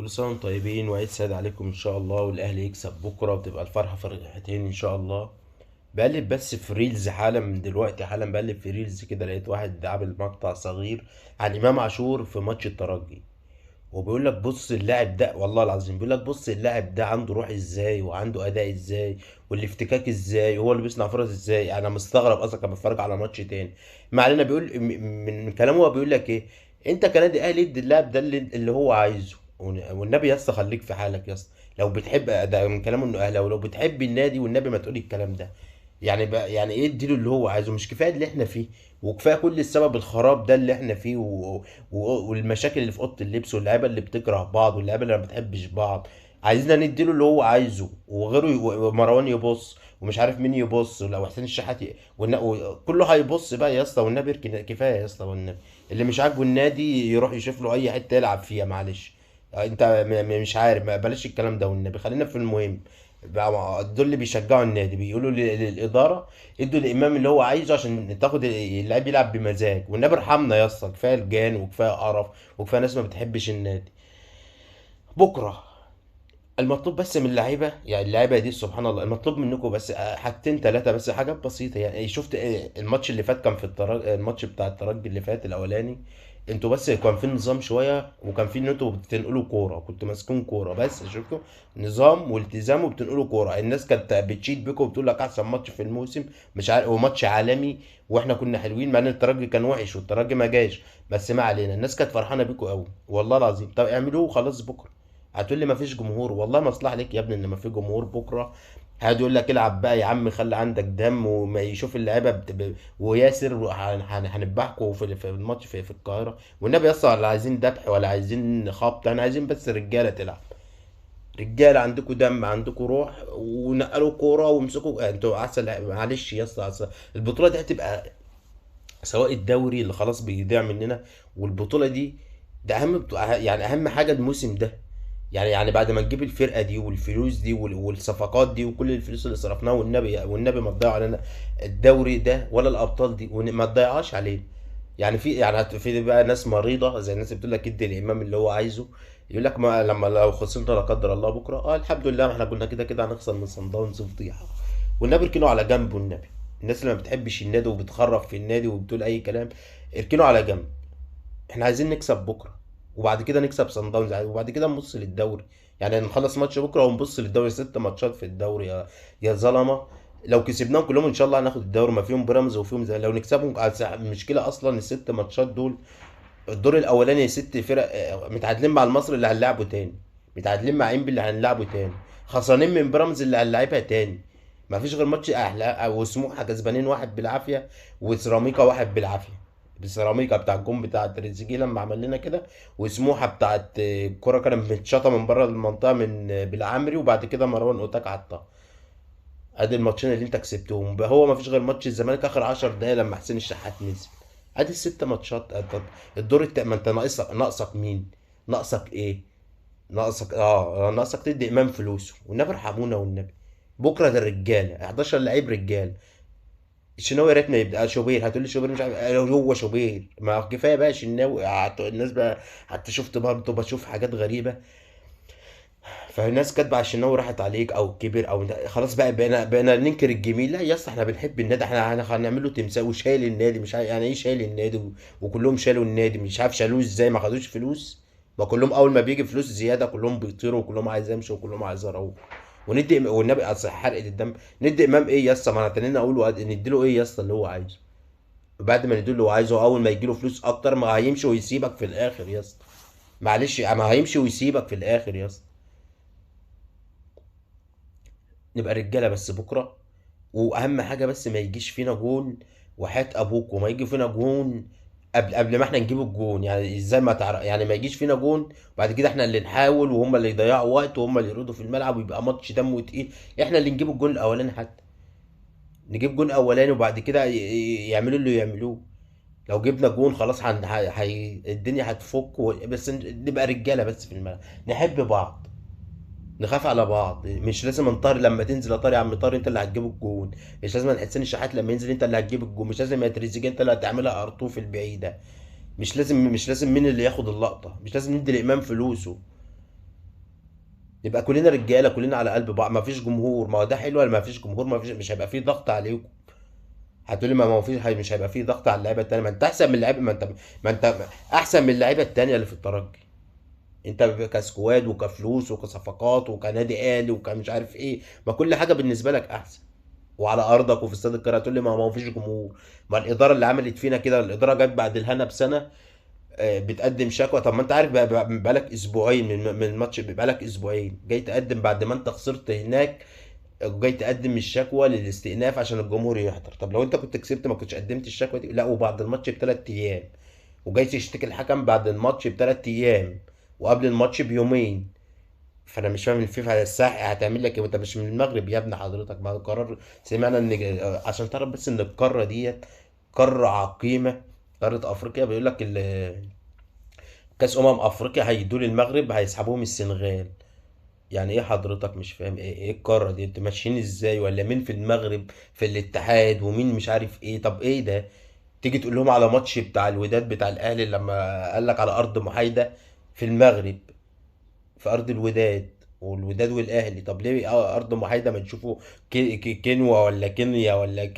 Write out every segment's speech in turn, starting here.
كل سنة وانتم طيبين وعيد سعيد عليكم إن شاء الله، والأهلي يكسب بكرة وتبقى الفرحة فرحتين إن شاء الله. بقلب بس في ريلز حالا من دلوقتي، حالا بقلب في ريلز كده لقيت واحد عامل مقطع صغير عن إمام عاشور في ماتش الترجي، وبيقول لك بص اللاعب ده، والله العظيم بيقول لك بص اللاعب ده عنده روح ازاي وعنده اداء ازاي والافتكاك ازاي وهو اللي بيصنع فرص ازاي. انا مستغرب اصلا كان بتفرج على ماتش تاني. ما علينا، بيقول من كلامه هو بيقول لك ايه: انت كنادي اهلي ادي اللاعب ده اللي هو عايزه، والنبي يا اسطى خليك في حالك يا اسطى. لو بتحب ده من كلامه انه اهلاوي، لو بتحب النادي والنبي ما تقولي الكلام ده. يعني بقى يعني ايه اديله اللي هو عايزه؟ مش كفايه اللي احنا فيه؟ وكفايه كل السبب الخراب ده اللي احنا فيه والمشاكل اللي في اوضه اللبس واللعيبه اللي بتكره بعض واللعيبه اللي ما بتحبش بعض. عايزنا نديله اللي هو عايزه وغيره ومروان يبص ومش عارف مين يبص لو حسين الشحات كله هيبص بقى يا اسطى والنبي. كفايه يا اسطى والنبي. اللي مش عاجبه النادي يروح يشوف له اي حته يلعب فيها، معلش. انت مش عارف، بلاش الكلام ده والنبي، خلينا في المهم. دول اللي بيشجعوا النادي بيقولوا للاداره ادوا الامام اللي هو عايزه عشان تاخد اللعيب يلعب بمزاج، والنبي ارحمنا يا اسطى، كفايه الجان وكفايه قرف وكفايه ناس ما بتحبش النادي. بكره المطلوب بس من اللعيبه، يعني اللعيبه دي سبحان الله، المطلوب منكم بس حاجتين ثلاثه، بس حاجات بسيطه. يعني شفت الماتش اللي فات كان في الماتش بتاع الترجي اللي فات الاولاني، انتوا بس كان في نظام شويه، وكان في ان انتوا بتنقلوا كوره، كنتوا ماسكين كوره بس، شفتوا نظام والتزام وبتنقلوا كوره. الناس كانت بتشيد بكم وبتقول لك احسن ماتش في الموسم، مش عارف وماتش عالمي، واحنا كنا حلوين مع ان الترجي كان وحش والترجي ما جاش. بس ما علينا، الناس كانت فرحانه بيكم قوي والله العظيم. طب اعملوه خلاص بكره. هتقول لي مفيش جمهور، والله مصلحة ليك يا ابني ان مفيش جمهور بكره. هيقعد يقول لك العب بقى يا عم، خلي عندك دم، وما يشوف اللعيبه وياسر هنذبحكوا في الماتش في القاهره. والنبي اصلا ولا عايزين ذبح ولا عايزين خبط، احنا عايزين بس رجاله تلعب. رجاله عندكم دم، عندكم روح، ونقلوا كوره وامسكوا انتوا احسن معلش يا اسطى البطوله دي هتبقى، سواء الدوري اللي خلاص بيضيع مننا والبطوله دي، ده يعني اهم حاجه الموسم ده. يعني بعد ما نجيب الفرقه دي والفلوس دي والصفقات دي وكل الفلوس اللي صرفناها، والنبي ما تضيع علينا الدوري ده ولا الابطال دي، وما تضيعهاش علينا. يعني في بقى ناس مريضه زي الناس اللي بتقول لك ادي الامام اللي هو عايزه. يقول لك ما لما لو خسرنا لا قدر الله بكره، الحمد لله، ما احنا كنا كده كده هنخسر من صن داونز فضيحه. والنبي اركنوا على جنب والنبي. الناس اللي ما بتحبش النادي وبتخرف في النادي وبتقول اي كلام، اركنوا على جنب. احنا عايزين نكسب بكره، وبعد كده نكسب صن داونز عادي، وبعد كده نبص للدوري. يعني نخلص ماتش بكره ونبص للدوري، 6 ماتشات في الدوري يا ظلمه. لو كسبناهم كلهم ان شاء الله هناخد الدوري، ما فيهم بيراميدز وفيهم زي لو نكسبهم. المشكله اصلا ال6 ماتشات دول، الدور الاولاني 6 فرق متعادلين مع المصري اللي هنلعبه تاني، متعادلين مع انبي اللي هنلعبه تاني، خسرانين من بيراميدز اللي هنلعبها تاني. ما فيش غير ماتش احلى وسموحه كسبانين واحد بالعافيه، وسيراميكا واحد بالعافيه. سيراميكا بتاع الجون بتاع تريزيجيه لما عمل لنا كده، وسموحه بتاعت الكره كانت متشاطه من بره المنطقه من بالعمري، وبعد كده مروان اوتاك حطها. ادي الماتشين اللي انت كسبتهم بقى، هو ما فيش غير ماتش الزمالك اخر 10 دقايق لما حسين الشحات نزل. ادي ال6 ماتشات. ما انت ناقصك مين؟ ناقصك ايه؟ ناقصك تدي امام فلوسه، والنبي ارحمونا والنبي. بكره ده الرجاله 11 لعيب رجاله. الشناوي يا ريت ما يبقى شوبير. هتقول لي شوبير مش عارف هو شوبير، ما كفايه بقى شناوي. الناس بقى حتى شفت برضه بشوف حاجات غريبه، فالناس كاتبه على الشناوي راحت عليك او كبر او خلاص بقى بقينا ننكر الجميل. لا يا اسطى، احنا بنحب النادي، احنا هنعمل له تمثال وشايل النادي، مش عارف يعني ايه شايل النادي وكلهم شالوا النادي، مش عارف شالوه ازاي، ما خدوش فلوس. ما كلهم اول ما بيجي فلوس زياده كلهم بيطيروا وكلهم عايز يمشي وكلهم عايز يروح. والنبي اصل حرقه الدم. ندي امام ايه يا اسطى؟ ما انا تنين اقول له نديله ايه يا اسطى اللي هو عايزه؟ بعد ما نديله اللي هو عايزه، اول ما يجيله فلوس اكتر ما هيمشي ويسيبك في الاخر يا اسطى. معلش، ما هيمشي ويسيبك في الاخر يا اسطى. نبقى رجاله بس بكره، واهم حاجه بس ما يجيش فينا جون. وحياة ابوك وما يجي فينا جون قبل ما احنا نجيب الجون. يعني ازاي ما تعرف؟ يعني ما يجيش فينا جون بعد كده احنا اللي نحاول وهم اللي يضيعوا وقت وهم اللي يردوا في الملعب ويبقى ماتش دمه تقيل. احنا اللي نجيب الجون الاولاني، حتى نجيب جون اولاني وبعد كده يعملوا اللي يعملوه. لو جبنا جون خلاص الدنيا هتفك بس نبقى رجاله بس في الملعب، نحب بعض، نخاف على بعض. مش لازم انطر لما تنزل يا طارق، يا عم طارق انت اللي هتجيب الجون. مش لازم حسين الشحات لما ينزل انت اللي هتجيب الجون. مش لازم يا تريزيجيه انت اللي هتعملها ارطوف البعيده. مش لازم مين اللي ياخد اللقطه. مش لازم ندي الامام فلوسه. يبقى كلنا رجاله، كلنا على قلب بعض، ما فيش جمهور. ما هو ده حلو ولا ما فيش جمهور؟ ما فيش، مش هيبقى فيه ضغط عليكم. هتقولي ما هو فيش، مش هيبقى فيه ضغط على اللعيبه التانيه. ما انت احسن من اللعيبه، ما انت احسن من اللعيبه التانيه اللي في الترجي. انت كسكواد وكفلوس وكصفقات وكنادي اهلي وكمش عارف ايه، ما كل حاجه بالنسبه لك احسن. وعلى ارضك وفي استاد القاهره. تقول لي ما هو فيش جمهور. ما الاداره اللي عملت فينا كده، الاداره جت بعد الهنا بسنه بتقدم شكوى. طب ما انت عارف بقالك اسبوعين من الماتش، بقالك اسبوعين جاي تقدم بعد ما انت خسرت هناك، جاي تقدم الشكوى للاستئناف عشان الجمهور يحضر. طب لو انت كنت كسبت ما كنتش قدمت الشكوى دي؟ لا، وبعد الماتش ب3 ايام. وجاي تشتكي الحكم بعد الماتش ب3 ايام وقبل الماتش بيومين. فانا مش فاهم الفيفا الساحة هتعمل لك ايه وانت مش من المغرب يا ابن حضرتك؟ ما هو قرار. سمعنا ان، عشان تعرف بس ان القاره ديت قاره عقيمه، قاره افريقيا. بيقول لك كاس افريقيا هيدوا للمغرب، هيسحبوهم السنغال. يعني ايه حضرتك؟ مش فاهم ايه القاره دي؟ انتوا ماشيين ازاي؟ ولا مين في المغرب في الاتحاد ومين مش عارف ايه؟ طب ايه ده؟ تيجي تقول لهم على ماتش بتاع الوداد بتاع الاهلي لما قال لك على ارض محايده في المغرب، في ارض الوداد، والوداد والاهلي. طب ليه ارض محايده؟ ما تشوفوا كينوا ولا كينيا ولا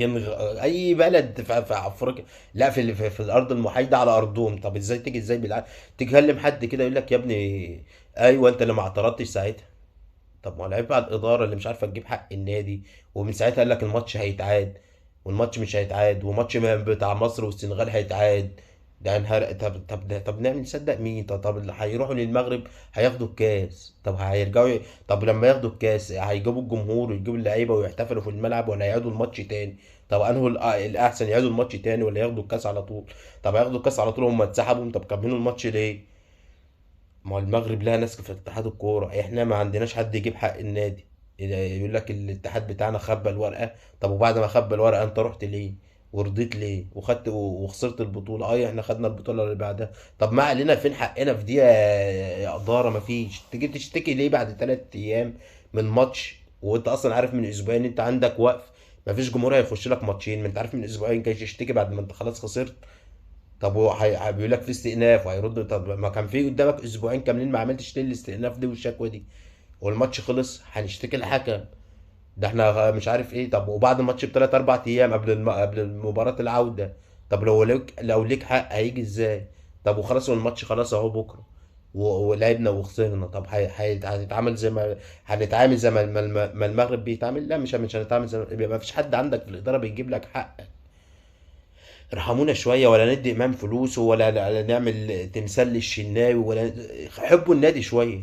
اي بلد في افريقيا. لا، في الارض المحايده على ارضهم. طب ازاي تيجي ازاي تكلم حد كده يقول لك يا ابني ايوه انت اللي ما اعترضتش ساعتها؟ طب ما هو العيب على الاداره اللي مش عارفه تجيب حق النادي. ومن ساعتها قال لك الماتش هيتعاد، والماتش مش هيتعاد، وماتش بتاع مصر والسنغال هيتعاد. ده انهار. طب نعمل نصدق مين؟ طب اللي هيروحوا للمغرب هياخدوا الكاس. طب هيرجعوا طب لما ياخدوا الكاس هيجيبوا الجمهور ويجيبوا اللعيبه ويحتفلوا في الملعب، ولا يعيدوا الماتش تاني؟ طب انه الاحسن يعيدوا الماتش تاني ولا ياخدوا الكاس على طول؟ طب هياخدوا الكاس على طول هم اتسحبوا، طب كملوا الماتش ليه؟ ما هو المغرب لها ناس في اتحاد الكوره، احنا ما عندناش حد يجيب حق النادي. يقول لك الاتحاد بتاعنا خبى الورقه. طب وبعد ما خبى الورقه انت رحت ليه؟ ورضيت ليه؟ وخدت وخسرت البطوله. احنا خدنا البطوله اللي بعدها. طب ما علينا، فين حقنا في دي يا اداره؟ ما فيش. تيجي تشتكي ليه بعد 3 ايام من ماتش وانت اصلا عارف من اسبوعين انت عندك وقف؟ ما فيش جمهور هيخش لك ماتشين. ما انت عارف من اسبوعين جاي تشتكي بعد ما انت خلاص خسرت. طب هو بيقول لك في استئناف وهيرد. طب ما كان في قدامك اسبوعين كاملين ما عملتش ليه الاستئناف دي والشكوى دي؟ والماتش خلص هنشتكي الحكم؟ ده احنا مش عارف ايه. طب وبعد الماتش ب3 4 ايام قبل مباراة العودة. طب لو ليك حق هيجي ازاي؟ طب وخلاص والماتش خلاص اهو بكره ولعبنا وخسرنا. طب هنتعامل زي ما هنتعامل زي ما المغرب بيتعامل؟ لا، مش هنتعامل زي ما فيش حد عندك في الإدارة بيجيب لك حق. ارحمونا شوية، ولا ندي إمام فلوسه، ولا نعمل تمثال للشناوي، ولا حبوا النادي شوية.